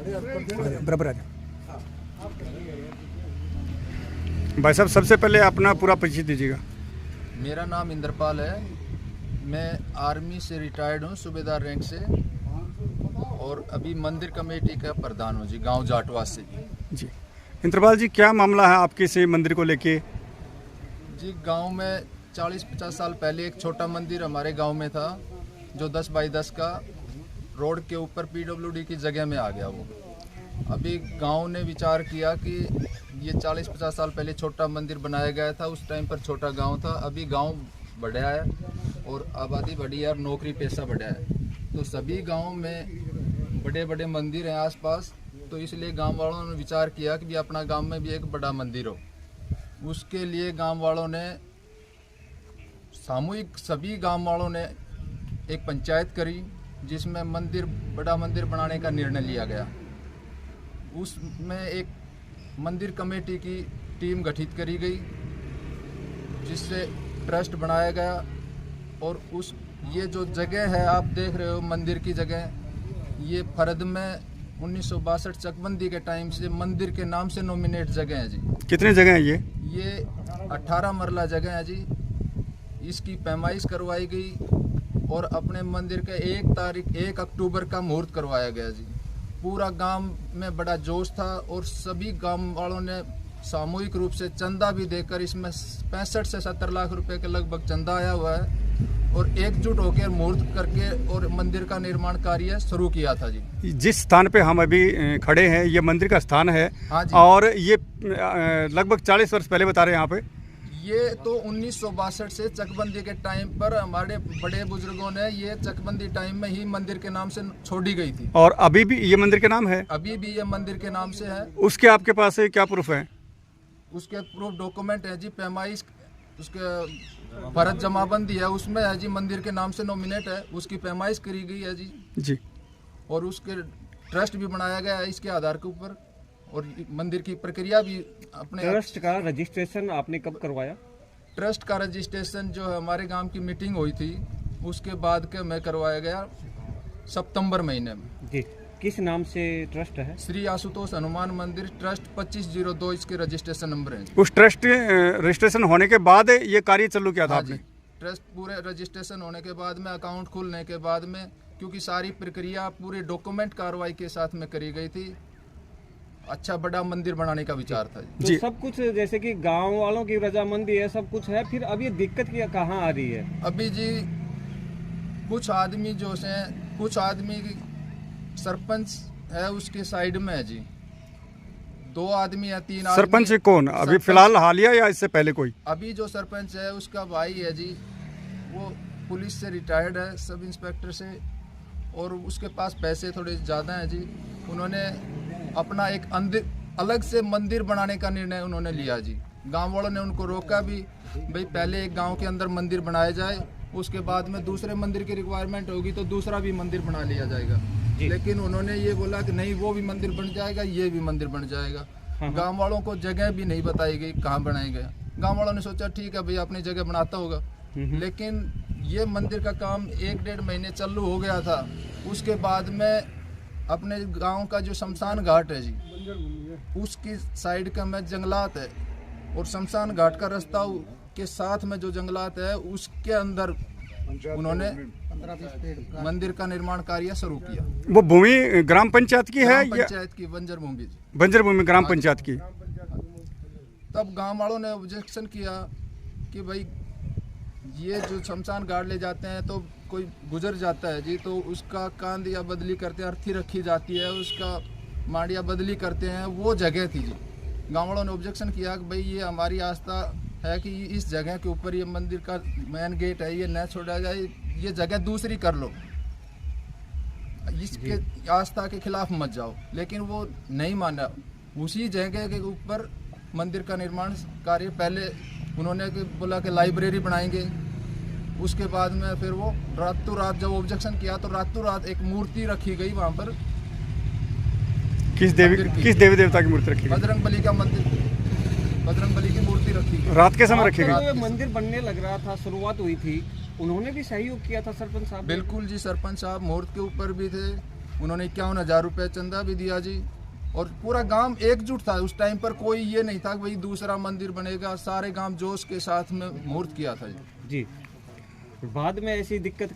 बराबर आ जाओ। भाई साहब, सबसे पहले अपना पूरा परिचय दीजिएगा। मेरा नाम इंद्रपाल है। मैं आर्मी से रिटायर्ड हूँ, सूबेदार रैंक से, और अभी मंदिर कमेटी का प्रधान हूँ जी, गांव जाटवा से। जी इंद्रपाल जी, क्या मामला है आपके से मंदिर को लेके? जी, गांव में 40-50 साल पहले एक छोटा मंदिर हमारे गांव में था, जो 10 बाई 10 का रोड के ऊपर PWD की जगह में आ गया वो। अभी गांव ने विचार किया कि ये 40-50 साल पहले छोटा मंदिर बनाया गया था, उस टाइम पर छोटा गांव था। अभी गांव बढ़ा है और आबादी बढ़ी है और नौकरी पेशा बढ़ा है, तो सभी गांव में बड़े बड़े मंदिर हैं आसपास, तो इसलिए गांव वालों ने विचार किया कि भी अपना गांव में भी एक बड़ा मंदिर हो। उसके लिए गांव वालों ने सामूहिक, सभी गांव वालों ने एक पंचायत करी, जिसमें बड़ा मंदिर बनाने का निर्णय लिया गया। उसमें एक मंदिर कमेटी की टीम गठित करी गई, जिससे ट्रस्ट बनाया गया। और ये जो जगह है आप देख रहे हो मंदिर की जगह, ये फरद में 1962 चकबंदी के टाइम से मंदिर के नाम से नॉमिनेट जगह है जी। कितने जगह है ये 18 मरला जगह है जी। इसकी पैमाइश करवाई गई और अपने मंदिर के 1 अक्टूबर का मुहूर्त करवाया गया जी। पूरा गांव में बड़ा जोश था और सभी गांव वालों ने सामूहिक रूप से चंदा भी देकर, इसमें 65 से 70 लाख रुपए के लगभग चंदा आया हुआ है, और एकजुट होकर मुहूर्त करके और मंदिर का निर्माण कार्य शुरू किया था जी। जिस स्थान पे हम अभी खड़े हैं, ये मंदिर का स्थान है। हाँ जी। और ये लगभग 40 वर्ष पहले बता रहे हैं यहाँ पे। ये तो 1962 से चकबंदी के टाइम पर हमारे बड़े बुजुर्गों ने ये चकबंदी टाइम में ही मंदिर के नाम से छोड़ी गई थी। और अभी भी ये मंदिर के नाम है? अभी भी ये मंदिर के नाम से है। उसके आपके पास क्या प्रूफ है? उसके प्रूफ डॉक्यूमेंट है जी। पैमाइश, उसके फरज जमाबंदी है, उसमें है जी, मंदिर के नाम से नॉमिनेट है, उसकी पैमाइश करी गई है जी। और उसके ट्रस्ट भी बनाया गया है इसके आधार के ऊपर, और मंदिर की प्रक्रिया भी अपने। ट्रस्ट का रजिस्ट्रेशन आपने कब करवाया? ट्रस्ट का रजिस्ट्रेशन जो है हमारे गांव की मीटिंग हुई थी उसके बाद के में करवाया गया, सितंबर महीने में जी। किस नाम से ट्रस्ट है? श्री आशुतोष हनुमान मंदिर ट्रस्ट 2502 इसके रजिस्ट्रेशन नंबर है। उस ट्रस्ट रजिस्ट्रेशन होने के बाद ये कार्य चालू किया था आपने? ट्रस्ट पूरे रजिस्ट्रेशन होने के बाद में, अकाउंट खुलने के बाद में, क्योंकि सारी प्रक्रिया पूरे डॉक्यूमेंट कार्रवाई के साथ में करी गई थी। अच्छा बड़ा मंदिर बनाने का विचार था तो सब कुछ, जैसे कि गांव वालों की रजामंदी है, सब कुछ है, फिर अब ये दिक्कत कहाँ आ रही है? अभी जी कुछ आदमी जो है, कुछ आदमी सरपंच है उसके साइड में है जी। 2 आदमी या 3 आदमी। सरपंच कौन अभी फिलहाल हालिया या इससे पहले कोई? अभी जो सरपंच है उसका भाई है जी, वो पुलिस से रिटायर्ड है, सब इंस्पेक्टर से, और उसके पास पैसे थोड़े ज़्यादा हैं जी। उन्होंने अपना एक अलग से मंदिर बनाने का निर्णय उन्होंने लिया जी। गांव वालों ने उनको रोका भी, भाई पहले एक गांव के अंदर मंदिर बनाया जाए, उसके बाद में दूसरे मंदिर की रिक्वायरमेंट होगी तो दूसरा भी मंदिर बना लिया जाएगा। लेकिन उन्होंने ये बोला कि नहीं, वो भी मंदिर बन जाएगा, ये भी मंदिर बन जाएगा। गांव वालों को जगह भी नहीं बताई गई कहाँ बनाया गया। गांव वालों ने सोचा ठीक है भाई अपनी जगह बनाता होगा, लेकिन ये मंदिर का काम 1-1.5 महीने चालू हो गया था। उसके बाद में अपने गांव का जो शमशान घाट है जी, उसकी साइड का में जंगलात है, और शमशान घाट का रास्ता के साथ में जो जंगलात है उसके अंदर उन्होंने मंदिर का निर्माण कार्य शुरू किया। वो भूमि ग्राम पंचायत की है? पंचायत की बंजर भूमि, बंजर भूमि ग्राम पंचायत की। तब गांव वालों ने ऑब्जेक्शन किया कि भाई ये जो शमशान घाट ले जाते हैं तो कोई गुजर जाता है जी, तो उसका कांध या बदली करते हैं, अर्थी रखी जाती है, उसका मांडिया बदली करते हैं, वो जगह थी जी। गाँव वालों ने ऑब्जेक्शन किया कि भाई ये हमारी आस्था है कि इस जगह के ऊपर ये मंदिर का मेन गेट है, ये न छोड़ा जाए, ये जगह दूसरी कर लो, इसके आस्था के खिलाफ मत जाओ। लेकिन वो नहीं माना। उसी जगह के ऊपर मंदिर का निर्माण कार्य पहले उन्होंने बोला कि लाइब्रेरी बनाएंगे, उसके बाद में फिर वो रातों रात जब ऑब्जेक्शन किया तो रातों रात एक मूर्ति रखी गई वहाँ पर। किस देवी देवता की मूर्ति रखी गई? बजरंगबली का मंदिर, बजरंगबली की मूर्ति रखी गई। रात के समय रखी गई? मंदिर बनने लग रहा था, शुरुआत हुई थी, उन्होंने भी सहयोग किया था सरपंच साहब? बिल्कुल जी, सरपंच साहब मुहूर्त के ऊपर भी थे, उन्होंने 51,000 रुपये चंदा भी दिया जी। और पूरा गांव एकजुट था उस टाइम पर, कोई ये नहीं था कि भाई दूसरा मंदिर बनेगा, सारे गांव जोश के साथ में मुहूर्त किया था जी। बाद में ऐसी दिक्कत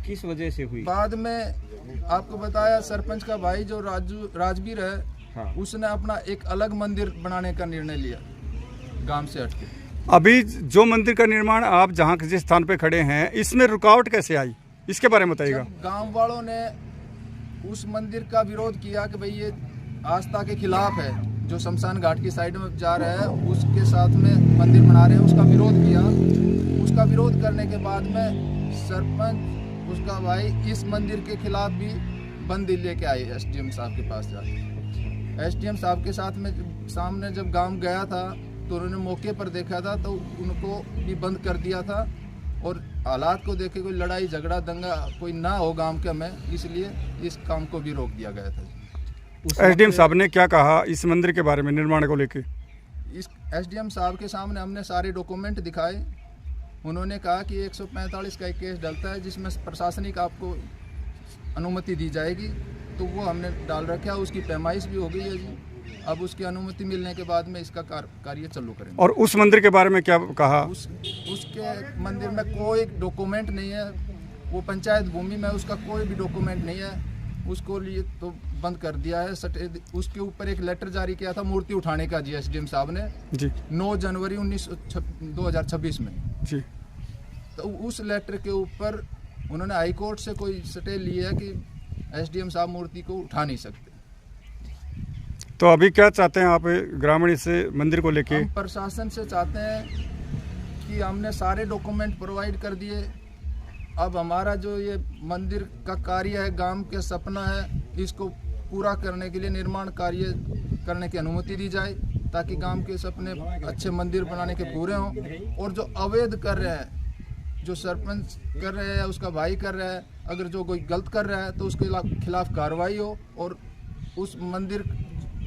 किस वजह से हुई? बाद में आपको बताया, सरपंच का भाई जो राजवीर है, हाँ। उसने अपना एक अलग मंदिर बनाने का निर्णय लिया गांव से हटके। अभी जो मंदिर का निर्माण आप जहाँ जिस स्थान पे खड़े हैं, इसमें रुकावट कैसे आई, इसके बारे में बताइएगा। गांव वालों ने उस मंदिर का विरोध किया कि भाई ये आस्था के खिलाफ है, जो शमशान घाट की साइड में जा रहा है उसके साथ में मंदिर बना रहे हैं, उसका विरोध किया। उसका विरोध करने के बाद में सरपंच उसका भाई इस मंदिर के खिलाफ भी बंदी लेके आए एसडीएम साहब के पास जाके। एसडीएम साहब के साथ में सामने जब गांव गया था तो उन्होंने मौके पर देखा था तो उनको भी बंद कर दिया था, और हालात को देखे कोई लड़ाई झगड़ा दंगा कोई ना हो गांव के में, इसलिए इस काम को भी रोक दिया गया था। एसडीएम साहब ने क्या कहा इस मंदिर के बारे में, निर्माण को लेके? इस एसडीएम साहब के सामने हमने सारे डॉक्यूमेंट दिखाए। उन्होंने कहा कि 145 का एक केस डलता है जिसमें प्रशासनिक आपको अनुमति दी जाएगी, तो वो हमने डाल रखा है, उसकी पैमाइश भी हो गई है जी। अब उसकी अनुमति मिलने के बाद में इसका कार्य चालू करेंगे। और उस मंदिर के बारे में क्या कहा? उसके मंदिर में कोई डॉक्यूमेंट नहीं है, वो पंचायत भूमि में, उसका कोई भी डॉक्यूमेंट नहीं है, उसको लिए तो बंद कर दिया है। उसके ऊपर एक लेटर जारी किया था मूर्ति उठाने का जी एसडीएम साहब ने जी 9 जनवरी 2026 में जी। तो उस लेटर के ऊपर उन्होंने हाई कोर्ट से कोई स्टे लिया है कि एसडीएम साहब मूर्ति को उठा नहीं सकते। तो अभी क्या चाहते हैं आप ग्रामीण इस मंदिर को लेके? हम प्रशासन से चाहते हैं कि हमने सारे डॉक्यूमेंट प्रोवाइड कर दिए, अब हमारा जो ये मंदिर का कार्य है, गांव के सपना है, इसको पूरा करने के लिए निर्माण कार्य करने की अनुमति दी जाए, ताकि गांव के सपने अच्छे मंदिर बनाने के पूरे हों। और जो अवैध कर रहे हैं, जो सरपंच कर रहे हैं, उसका भाई कर रहा है, अगर जो कोई गलत कर रहा है तो उसके खिलाफ कार्रवाई हो और उस मंदिर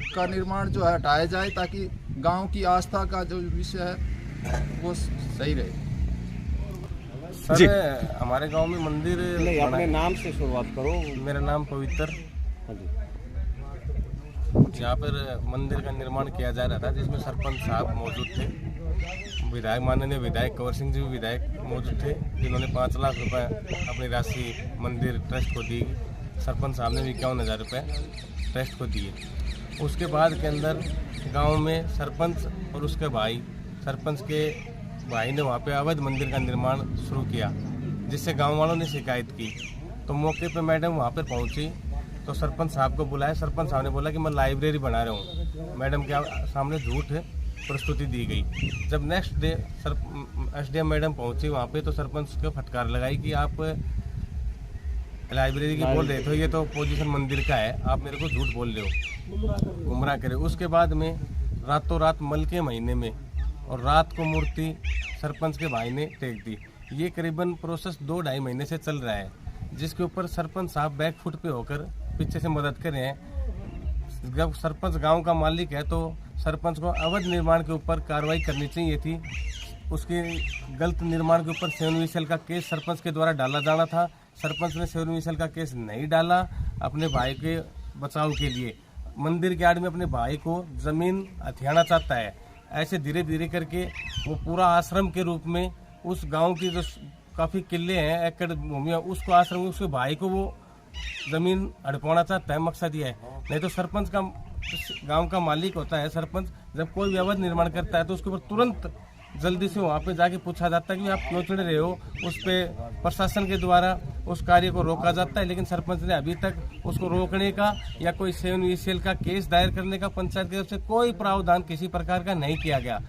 का निर्माण जो है हटाया जाए, ताकि गांव की आस्था का जो विषय है वो सही रहे। सर हमारे गांव में मंदिर नहीं, अपने नाम से शुरुआत करो। मेरा नाम पवित्र। यहाँ पर मंदिर का निर्माण किया जा रहा था, जिसमें सरपंच साहब मौजूद थे, विधायक माननीय विधायक कंवर सिंह जी भी विधायक मौजूद थे, जिन्होंने 5 लाख रुपए अपनी राशि मंदिर ट्रस्ट को दी। सरपंच साहब ने भी 51,000 रुपये ट्रस्ट को दिए। उसके बाद के अंदर गांव में सरपंच और उसके भाई, सरपंच के भाई ने वहाँ पे अवैध मंदिर का निर्माण शुरू किया, जिससे गांव वालों ने शिकायत की। तो मौके पे मैडम वहाँ पर पहुँची तो सरपंच साहब को बुलाया। सरपंच साहब ने बोला कि मैं लाइब्रेरी बना रहा हूँ। मैडम के सामने झूठ प्रस्तुति दी गई। जब नेक्स्ट डे एसडीएम मैडम पहुँची वहाँ पे तो सरपंच को फटकार लगाई कि आप लाइब्रेरी की बोल रहे थे, ये तो पोजीशन मंदिर का है, आप मेरे को झूठ बोल रहे हो, गुमराह करे। उसके बाद में रातों रात मल के महीने में और रात को मूर्ति सरपंच के भाई ने टेक दी। ये करीबन प्रोसेस 2-2.5 महीने से चल रहा है, जिसके ऊपर सरपंच साहब बैक फुट पे होकर पीछे से मदद कर रहे हैं। जब सरपंच गांव का मालिक है तो सरपंच को अवैध निर्माण के ऊपर कार्रवाई करनी चाहिए थी। उसके गलत निर्माण के ऊपर 7 विशेल का केस सरपंच के द्वारा डाला जाना था। सरपंच ने 7 विशेल का केस नहीं डाला अपने भाई के बचाव के लिए। मंदिर के आड़ में अपने भाई को जमीन हथियाना चाहता है। ऐसे धीरे धीरे करके वो पूरा आश्रम के रूप में उस गांव की जो काफ़ी किले हैं, एकड़ भूमि है, उसको आश्रम, उसके भाई को वो जमीन हड़पवाना चाहता है। मकसद ये है। नहीं तो सरपंच का, गांव का मालिक होता है सरपंच, जब कोई भी अवैध निर्माण करता है तो उसके ऊपर तुरंत जल्दी से वहाँ पे जाके पूछा जाता है कि आप क्यों चिढ़ रहे हो। उस पर प्रशासन के द्वारा उस कार्य को रोका जाता है, लेकिन सरपंच ने अभी तक उसको रोकने का या कोई 7 विशेल का केस दायर करने का पंचायत की तरफ से कोई प्रावधान किसी प्रकार का नहीं किया गया।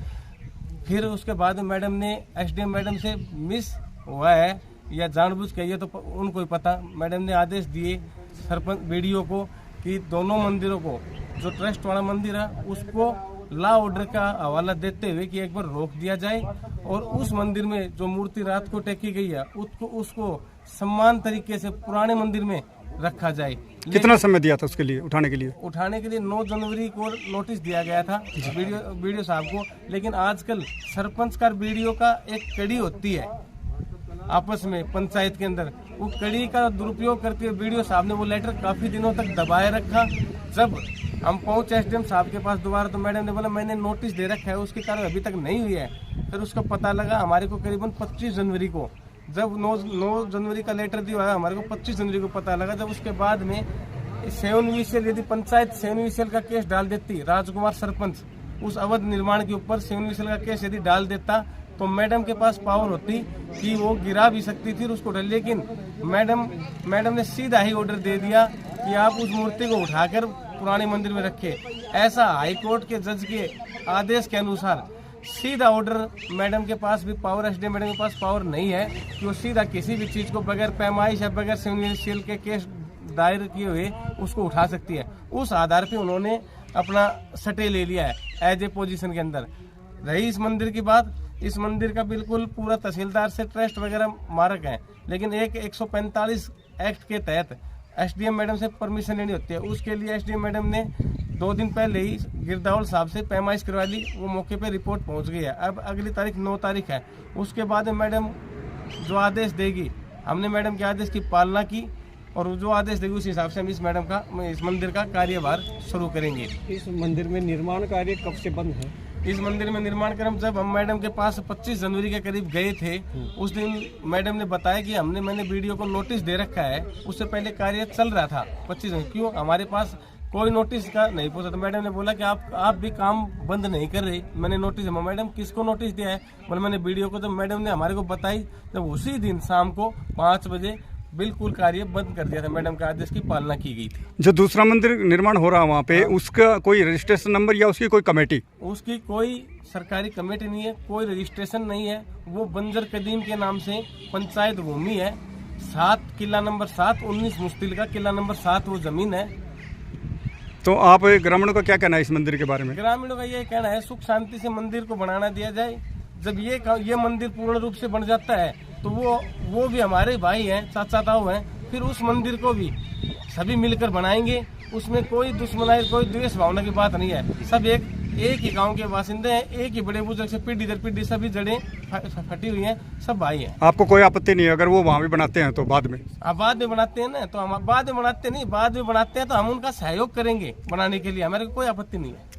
फिर उसके बाद मैडम ने, एसडीएम मैडम से मिस हुआ है या जानबूझ के, ये तो उनको ही पता, मैडम ने आदेश दिए सरपंच बीडीओ को कि दोनों मंदिरों को, जो ट्रस्ट वाला मंदिर है उसको लॉ ऑर्डर का हवाला देते हुए कि एक बार रोक दिया जाए, और उस मंदिर में जो मूर्ति रात को टेकी गई है उसको समान तरीके से पुराने मंदिर में रखा जाए। कितना समय दिया था उसके लिए, उठाने के लिए? उठाने के लिए 9 जनवरी को नोटिस दिया गया था बीडीओ साहब को। लेकिन आजकल सरपंच का बीडीओ का एक कड़ी होती है, आपस में पंचायत के अंदर, वो कड़ी का दुरुपयोग करते हुए वीडियो साहब ने वो लेटर काफी दिनों तक दबाए रखा। जब हम पहुंचे एसडीएम साहब के पास दोबारा, तो मैडम ने बोला मैंने नोटिस दे रखा है, उसकी कार्रवाई अभी तक नहीं हुई है। फिर उसका पता लगा हमारे को करीबन 25 जनवरी को, जब 9 जनवरी का लेटर दिया है हमारे को 25 जनवरी को पता लगा। जब उसके बाद में 7 विशेल यदि पंचायत 7 विशेल का केस डाल देती, राजकुमार सरपंच उस अवैध निर्माण के ऊपर 7 विशेल का केस यदि डाल देता, तो मैडम के पास पावर होती कि वो गिरा भी सकती थी उसको। लेकिन मैडम ने सीधा ही ऑर्डर दे दिया कि आप उस मूर्ति को उठाकर पुराने मंदिर में रखे। ऐसा हाईकोर्ट के जज के आदेश के अनुसार सीधा ऑर्डर मैडम के पास भी पावर, एसडीएम मैडम के पास पावर नहीं है कि वो सीधा किसी भी चीज को बगैर पैमाइश या बगैर 7 विशेल के केस दायर किए हुए उसको उठा सकती है। उस आधार पे उन्होंने अपना स्टे ले लिया है एज ए पोजीशन के अंदर। रही इस मंदिर की बात, इस मंदिर का बिल्कुल पूरा तहसीलदार से ट्रस्ट वगैरह मारक है, लेकिन एक 145 एक्ट के तहत एसडीएम मैडम से परमिशन लेनी होती है। उसके लिए एसडीएम मैडम ने 2 दिन पहले ही गिरदावल साहब से पैमाइश करवा ली, वो मौके पे रिपोर्ट पहुंच गई है। अब अगली तारीख 9 तारीख है, उसके बाद मैडम जो आदेश देगी, हमने मैडम के आदेश की पालना की और जो आदेश देगी उस हिसाब से हम इस मंदिर का कार्यभार शुरू करेंगे। इस मंदिर में निर्माण कार्य कब से बंद है? इस मंदिर में निर्माण कार्य जब हम मैडम के पास 25 जनवरी के करीब गए थे, उस दिन मैडम ने बताया कि मैंने वीडियो को नोटिस दे रखा है, उससे पहले कार्य चल रहा था 25 जनवरी। क्यों हमारे पास कोई नोटिस का नहीं पहुंचा? तो मैडम ने बोला कि आप भी काम बंद नहीं कर रहे। मैंने नोटिस, मैडम किसको नोटिस दिया है? बोले मैंने वीडियो को। तो मैडम ने हमारे को बताई, जब उसी दिन शाम को 5 बजे बिल्कुल कार्य बंद कर दिया था। मैडम के आदेश की पालना की गई थी। जो दूसरा मंदिर निर्माण हो रहा है वहाँ पे, उसका कोई रजिस्ट्रेशन नंबर या उसकी कोई कमेटी? उसकी कोई सरकारी कमेटी नहीं है, कोई रजिस्ट्रेशन नहीं है। वो बंजर कदीम के नाम से पंचायत भूमि है। 7 किला नंबर 7 19 मुश्तिल का किला नंबर 7 वो जमीन है। तो आप ग्रामीणों का क्या कहना है इस मंदिर के बारे में? ग्रामीणों का ये कहना है सुख शांति से मंदिर को बनाना दिया जाए। जब ये मंदिर पूर्ण रूप से बन जाता है तो वो भी हमारे भाई हैं, चाचा ताऊ हैं। फिर उस मंदिर को भी सभी मिलकर बनाएंगे। उसमें कोई दुश्मनाई, कोई द्वेष भावना की बात नहीं है। सब एक ही गांव के बासिंदे हैं, एक ही बड़े बुजुर्ग से पीढ़ी दर पीढ़ी सभी जड़ें फटी हुई हैं, सब भाई हैं। आपको कोई आपत्ति नहीं है अगर वो वहाँ भी बनाते हैं तो बाद में? आप बाद में बनाते हैं ना, तो हम बाद में बनाते नहीं, बाद में बनाते हैं तो हम उनका सहयोग करेंगे बनाने के लिए, हमारे को कोई आपत्ति नहीं है।